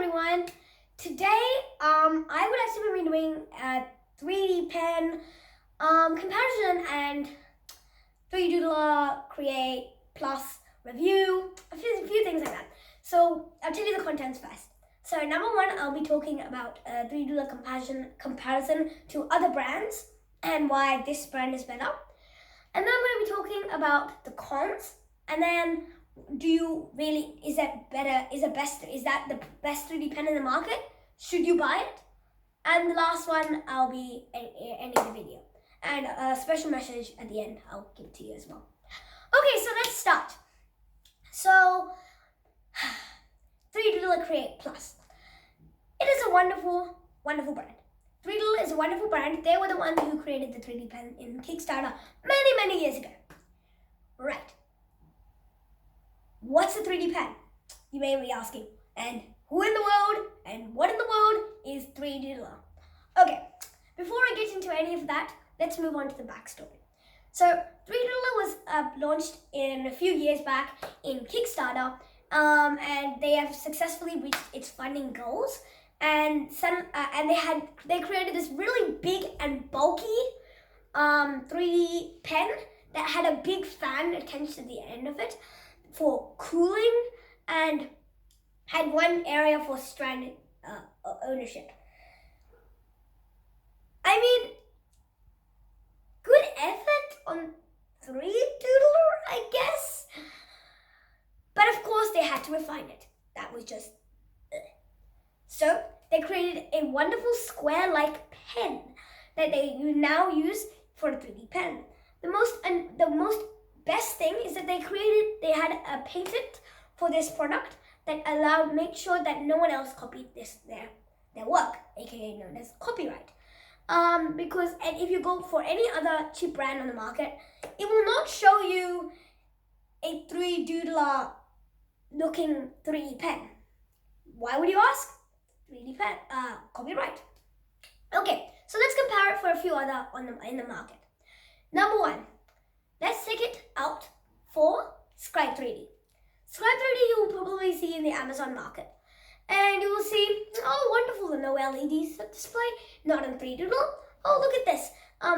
everyone. Today, I would actually be doing a 3D pen comparison and 3doodler create plus review, a few things like that. So I'll tell you the contents first. So number one, I'll be talking about 3doodler comparison to other brands and why this brand is better. And then I'm going to be talking about the cons, and then is that the best 3D pen in the market? Should you buy it? And the last one, I'll be ending the video. And a special message at the end, I'll give to you as well. Okay, so let's start. So, 3doodler Create Plus. It is a wonderful, wonderful brand. 3doodler is a wonderful brand. They were the ones who created the 3D pen in Kickstarter many years ago. Right. What's a 3D pen? You may be asking. And who in the world and what in the world is 3doodler? Okay, before I get into any of that, let's move on to the backstory. So 3doodler was launched in a few years back in Kickstarter, and they have successfully reached its funding goals. And they created this really big and bulky 3D pen that had a big fan attached to the end of it for cooling, and had one area for stranded ownership. I mean, good effort on 3doodler, I guess. But of course, they had to refine it. That was just... So, they created a wonderful square-like pen that they now use for a 3D pen. The most best thing is that they had a patent for this product that make sure that no one else copied their work, aka known as copyright. And if you go for any other cheap brand on the market, it will not show you a 3doodler looking 3D pen. Why would you ask? 3D pen, copyright. Okay, so let's compare it for a few other in the market. Number one, let's take it out for Scribe 3D. Scribe 3D you will probably see in the Amazon market. And you will see, oh wonderful, the no LED display, not in 3doodler. Oh, look at this,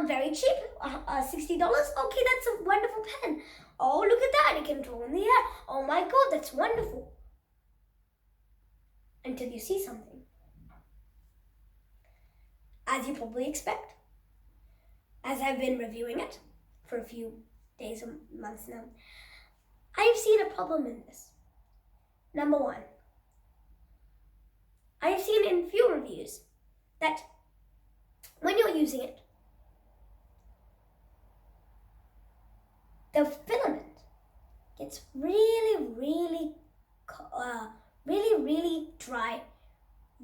very cheap, $60. Okay, that's a wonderful pen. Oh, look at that, it can draw in the air. Oh my God, that's wonderful. Until you see something. As you probably expect. As I've been reviewing it for a few days or months now, I've seen a problem in this. Number one, I've seen in few reviews that when you're using it, the filament gets really dry,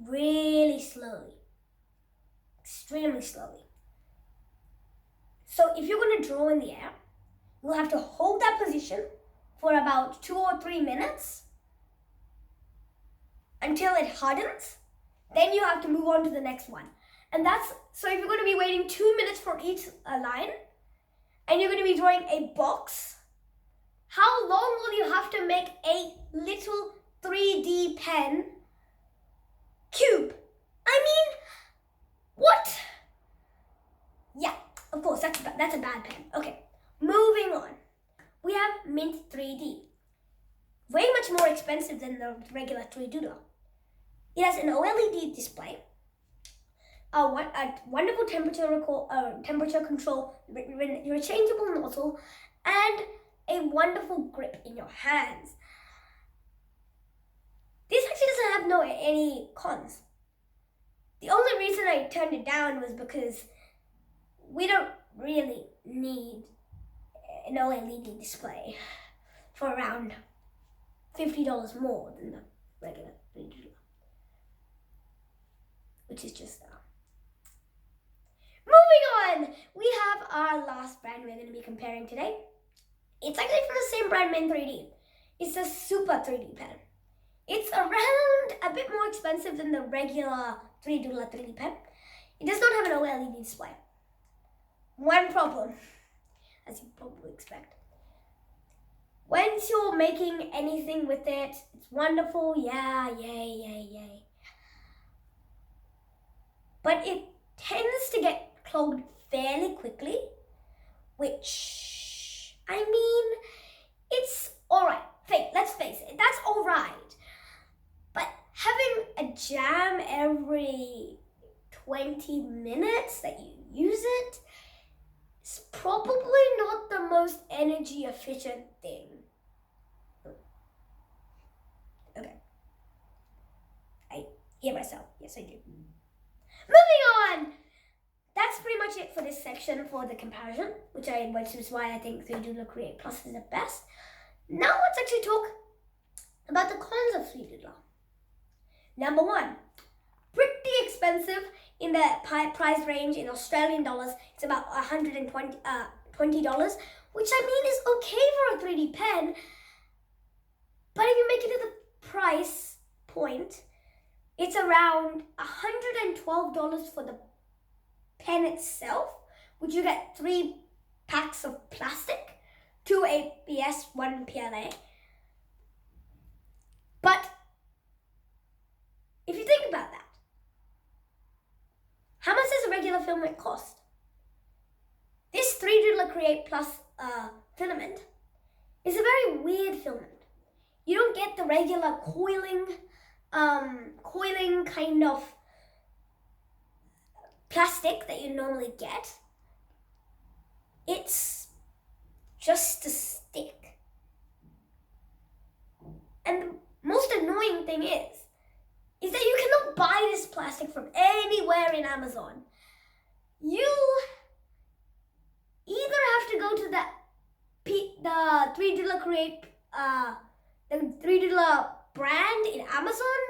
really slowly, extremely slowly. So if you're going to draw in the air, you'll have to hold that position for about 2 or 3 minutes until it hardens. Then you have to move on to the next one. And so if you're going to be waiting 2 minutes for each line, and you're going to be drawing a box, how long will you have to make a little 3D pen cube? I mean, what? Yeah, of course, that's a bad pen. Okay, moving on. We have Mint 3D. Way much more expensive than the regular 3doodler. It has an OLED display, a wonderful temperature control, rechangeable nozzle, and a wonderful grip in your hands. This actually doesn't have any cons. The only reason I turned it down was because we don't really need an OLED display for around $50 more than the regular 3doodler, which is just Moving on, we have our last brand we're going to be comparing today. It's actually from the same brand, Mint 3D. It's a Super 3D pen. It's around a bit more expensive than the regular 3doodler 3D pen. It does not have an OLED display. One problem, as you probably expect. Once you're making anything with it, it's wonderful, yeah, yay. but it tends to get clogged fairly quickly, which, I mean, it's alright. Let's face it, that's alright. But having a jam every 20 minutes that you use it is probably not the most energy efficient thing. Okay. I hear myself. Yes, I do. Moving on! That's pretty much it for this section for the comparison, which is why I think 3doodler Create Plus is the best. Now let's actually talk about the cons of 3doodler. Number one, pretty expensive in the price range in Australian dollars. It's about $120, which I mean is okay for a 3D pen. But if you make it to the price point, it's around $112 for the pen itself, which you get 3 packs of plastic, 2 ABS, 1 PLA. But if you think about that, how much does a regular filament cost? This 3doodler Create Plus filament is a very weird filament. You don't get the regular coiling kind of plastic that you normally get. It's just a stick. And the most annoying thing is that you cannot buy this plastic from anywhere in Amazon. You either have to go to the 3doodler Create, the 3doodler brand in Amazon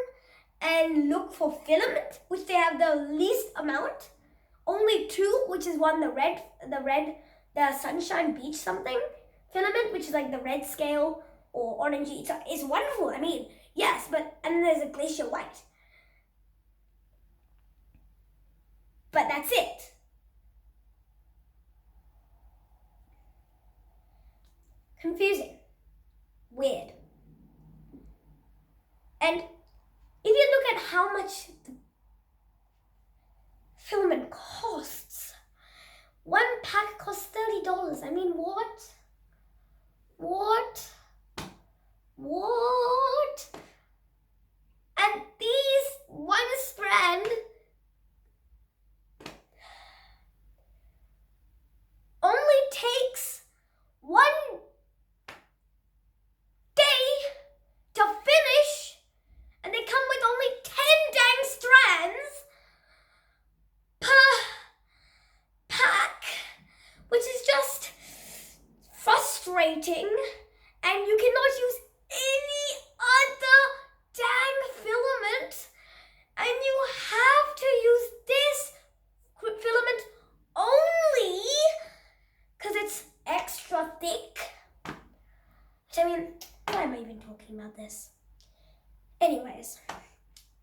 and look for filament, which they have the least amount. Only 2, which is one, the Sunshine Beach something filament, which is like the red scale or orangey. It's wonderful. I mean, yes, but, and then there's a Glacier White. But that's it. Confusing. Weird. And if you look at how much the filament costs, 1 pack costs $30. I mean, what? And these, one strand only takes 1 day to finish, and they come with only 10 dang strands per pack, which is just frustrating, and you cannot use any other dang filament, and you have to use this filament only because it's extra thick. I mean, why am I even talking about this? Anyways,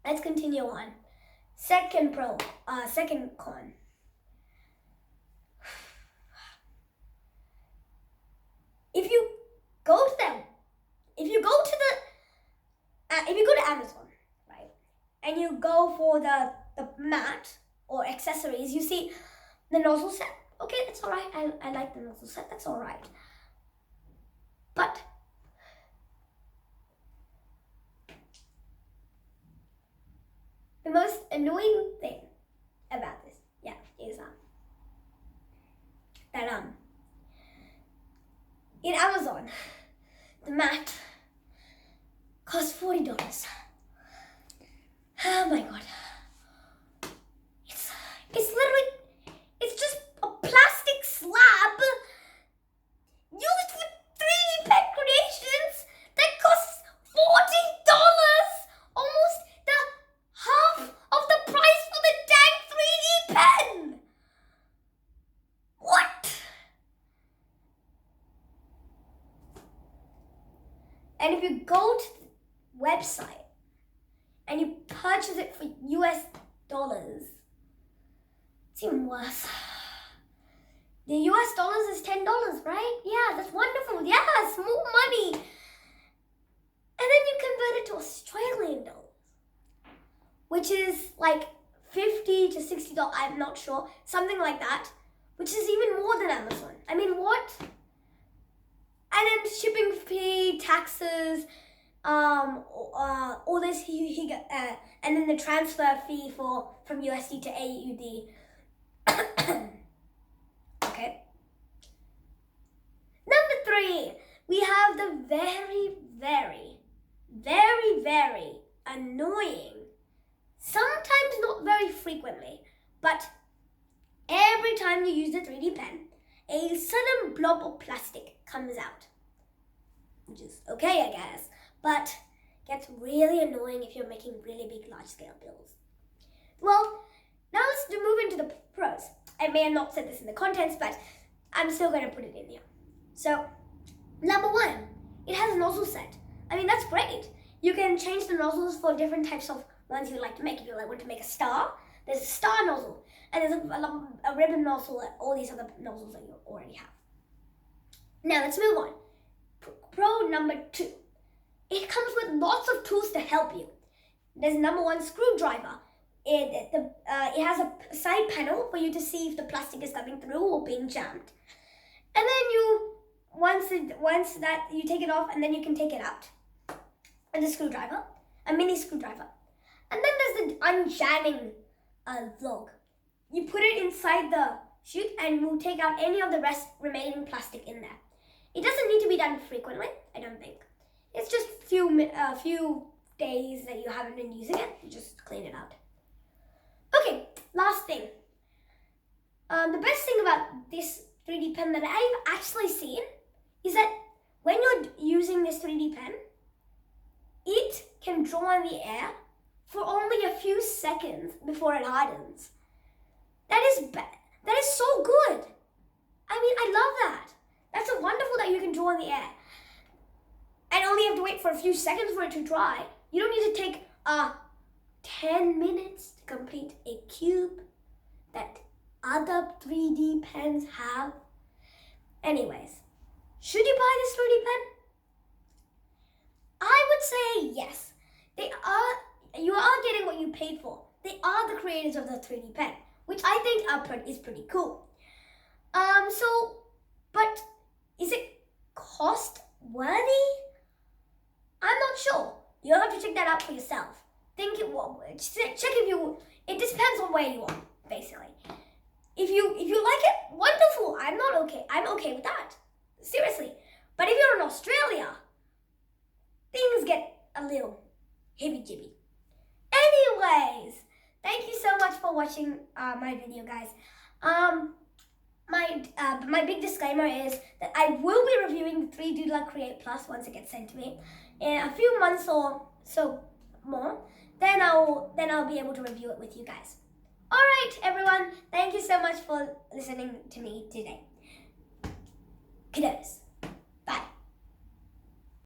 let's continue on. Second con. If you go to Amazon, right, and you go for the mat or accessories, you see the nozzle set. Okay, that's all right. I like the nozzle set. That's all right. But the most annoying thing about this, is that in Amazon, the mat costs $40. Oh my god. It's literally, it's just a plastic slab used for 3D pen creations that costs $40. Almost the half of the price for the dang 3D pen. What? And if you go to the website and you purchase it for US dollars, it's even worse. The US dollars is $10, right? Yeah, that's wonderful. Yes, more money. And then you convert it to Australian dollars, which is like $50 to $60, I'm not sure, something like that, which is even more than Amazon. I mean, what? And then shipping fee, taxes, all this and then the transfer fee from USD to AUD. Okay. Number 3, we have the very, very, very, very annoying, sometimes not very frequently, but every time you use the 3D pen, a sudden blob of plastic comes out. Which is okay, I guess, but gets really annoying if you're making really big, large-scale builds. Well, now let's move into the pros. I may have not said this in the contents, but I'm still going to put it in here. So, number 1, it has a nozzle set. I mean, that's great. You can change the nozzles for different types of ones you like to make. If you want to make a star, there's a star nozzle, and there's a ribbon nozzle, and all these other nozzles that you already have. Now, let's move on. Pro number 2. It comes with lots of tools to help you. There's number 1, screwdriver. It has a side panel for you to see if the plastic is coming through or being jammed. And then once that you take it off, and then you can take it out. And the screwdriver, a mini screwdriver. And then there's the unjamming vlog. You put it inside the chute and you take out any of the remaining plastic in there. It doesn't need to be done frequently, I don't think. It's just a few days that you haven't been using it. You just clean it out. Okay, last thing. The best thing about this 3D pen that I've actually seen is that when you're using this 3D pen, it can draw in the air for only a few seconds before it hardens. That is so good. I mean, I love that. That's so wonderful that you can draw in the air. And only have to wait for a few seconds for it to dry. You don't need to take 10 minutes to complete a cube that other 3D pens have. Anyways, should you buy this 3D pen? I would say yes. You are getting what you paid for. They are the creators of the 3D pen, which I think is pretty cool. But is it cost worthy? I'm not sure. You'll have to check that out for yourself. Check if you. It depends on where you are, basically. If you like it, wonderful. I'm okay with that. Seriously. But if you're in Australia, things get a little heavy-jibby. Anyways, thank you so much for watching my video, guys. My big disclaimer is that I will be reviewing the 3doodler Create Plus once it gets sent to me in a few months or so more. Then I'll be able to review it with you guys. All right, everyone. Thank you so much for listening to me today. Kudos.